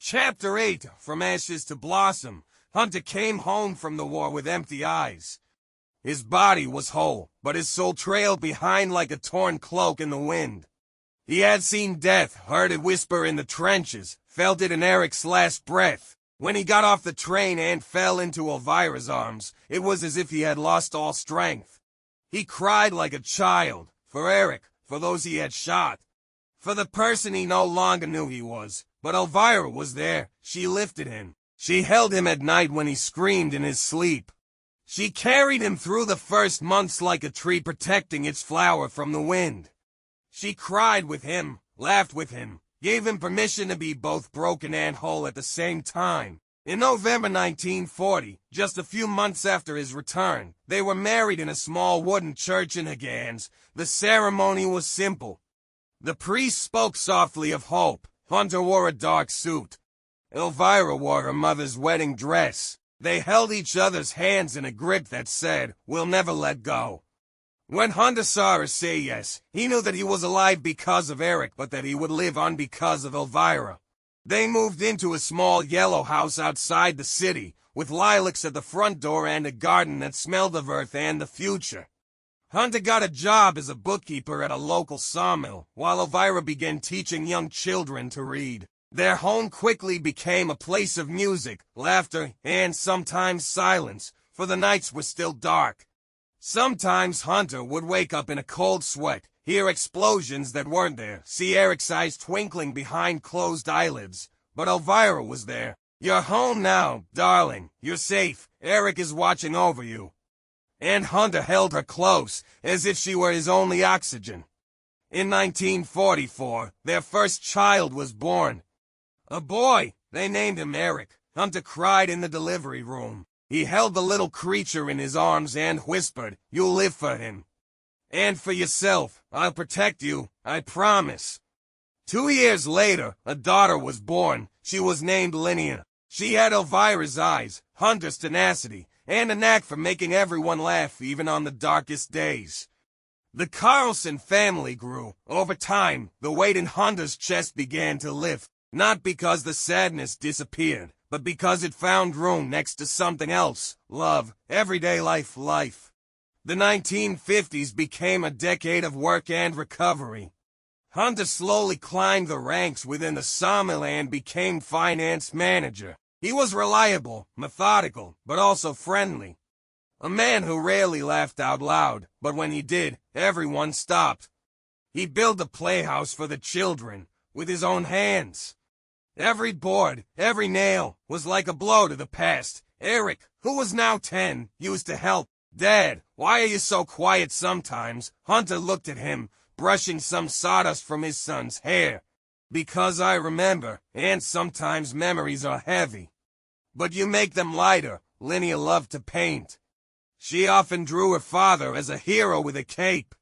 Chapter 8, From Ashes to Blossom. Hunter came home from the war with empty eyes. His body was whole, but his soul trailed behind like a torn cloak in the wind. He had seen death, heard it whisper in the trenches, felt it in Eric's last breath. When he got off the train and fell into Elvira's arms, it was as if he had lost all strength. He cried like a child, for Eric, for those he had shot, for the person he no longer knew he was. But Elvira was there. She lifted him. She held him at night when he screamed in his sleep. She carried him through the first months like a tree protecting its flower from the wind. She cried with him, laughed with him, gave him permission to be both broken and whole at the same time. In November 1940, just a few months after his return, they were married in a small wooden church in Higgins. The ceremony was simple. The priest spoke softly of hope. Hunter wore a dark suit. Elvira wore her mother's wedding dress. They held each other's hands in a grip that said, "We'll never let go." When Hunter saw her say yes, he knew that he was alive because of Eric, but that he would live on because of Elvira. They moved into a small yellow house outside the city, with lilacs at the front door and a garden that smelled of earth and the future. Hunter got a job as a bookkeeper at a local sawmill, while Elvira began teaching young children to read. Their home quickly became a place of music, laughter, and sometimes silence, for the nights were still dark. Sometimes Hunter would wake up in a cold sweat, hear explosions that weren't there, see Eric's eyes twinkling behind closed eyelids. But Elvira was there. "You're home now, darling. You're safe. Eric is watching over you." And Hunter held her close, as if she were his only oxygen. In 1944, their first child was born. A boy. They named him Eric. Hunter cried in the delivery room. He held the little creature in his arms and whispered, "You'll live for him. And for yourself. I'll protect you, I promise." 2 years later, a daughter was born. She was named Linnea. She had Elvira's eyes, Hunter's tenacity, and a knack for making everyone laugh even on the darkest days. The Carlson family grew. Over time, the weight in Hunter's chest began to lift, not because the sadness disappeared, but because it found room next to something else: love, everyday life. The 1950s became a decade of work and recovery. Hunter slowly climbed the ranks within the sawmill and became finance manager. He was reliable, methodical, but also friendly. A man who rarely laughed out loud, but when he did, everyone stopped. He built a playhouse for the children, with his own hands. Every board, every nail, was like a blow to the past. Eric, who was now 10, used to help. "Dad, why are you so quiet sometimes?" Hunter looked at him, brushing some sawdust from his son's hair. "Because I remember, and sometimes memories are heavy." "But you make them lighter." Linnea loved to paint. She often drew her father as a hero with a cape.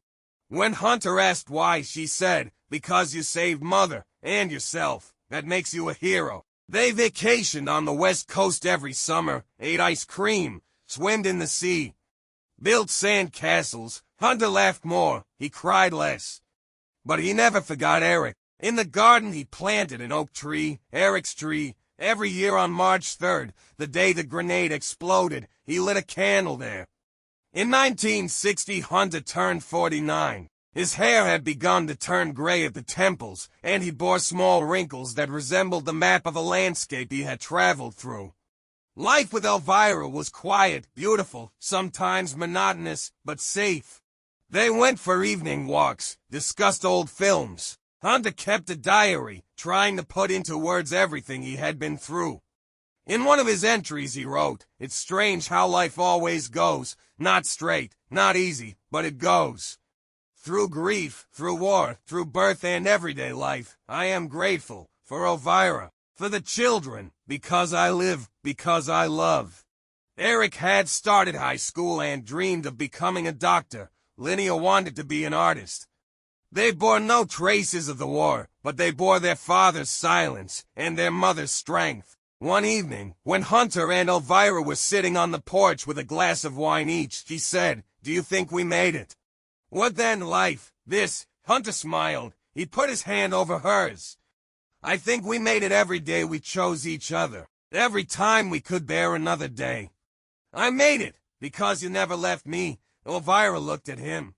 When Hunter asked why, she said, "Because you saved Mother and yourself. That makes you a hero." They vacationed on the West Coast every summer, ate ice cream, swam in the sea, built sand castles. Hunter laughed more, he cried less. But he never forgot Eric. In the garden he planted an oak tree, Eric's tree. Every year on March 3rd, the day the grenade exploded, he lit a candle there. In 1960, Hunter turned 49. His hair had begun to turn gray at the temples, and he bore small wrinkles that resembled the map of a landscape he had traveled through. Life with Elvira was quiet, beautiful, sometimes monotonous, but safe. They went for evening walks, discussed old films. Hunter kept a diary, trying to put into words everything he had been through. In one of his entries he wrote, "It's strange how life always goes, not straight, not easy, but it goes. Through grief, through war, through birth and everyday life, I am grateful for Elvira, for the children, because I live, because I love." Eric had started high school and dreamed of becoming a doctor. Linnea wanted to be an artist. They bore no traces of the war, but they bore their father's silence and their mother's strength. One evening, when Hunter and Elvira were sitting on the porch with a glass of wine each, she said, "Do you think we made it?" "What then, life? This?" Hunter smiled. He put his hand over hers. I think we made it every day we chose each other. Every time we could bear another day. I made it because you never left me. Elvira looked at him.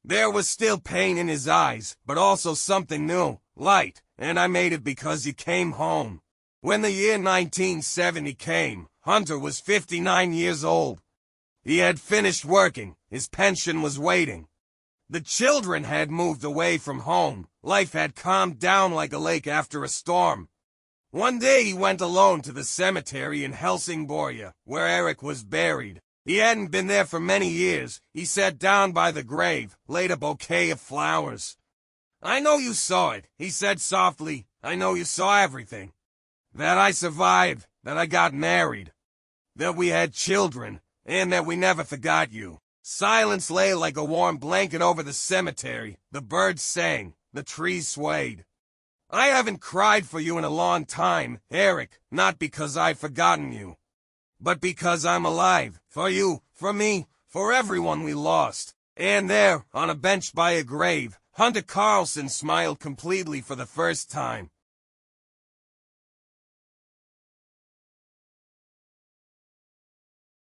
There was still pain in his eyes, but also something new, light, and I made it because you came home. When the year 1970 came, Hunter was 59 years old. He had finished working, his pension was waiting. The children had moved away from home, life had calmed down like a lake after a storm. One day he went alone to the cemetery in Helsingborg, where Eric was buried. He hadn't been there for many years. He sat down by the grave, laid a bouquet of flowers. "I know you saw it," he said softly. "I know you saw everything. That I survived, that I got married, that we had children, and that we never forgot you." Silence lay like a warm blanket over the cemetery. The birds sang, the trees swayed. "I haven't cried for you in a long time, Eric, not because I've forgotten you, but because I'm alive, for you, for me, for everyone we lost." And there, on a bench by a grave, Hunter Carlson smiled completely for the first time.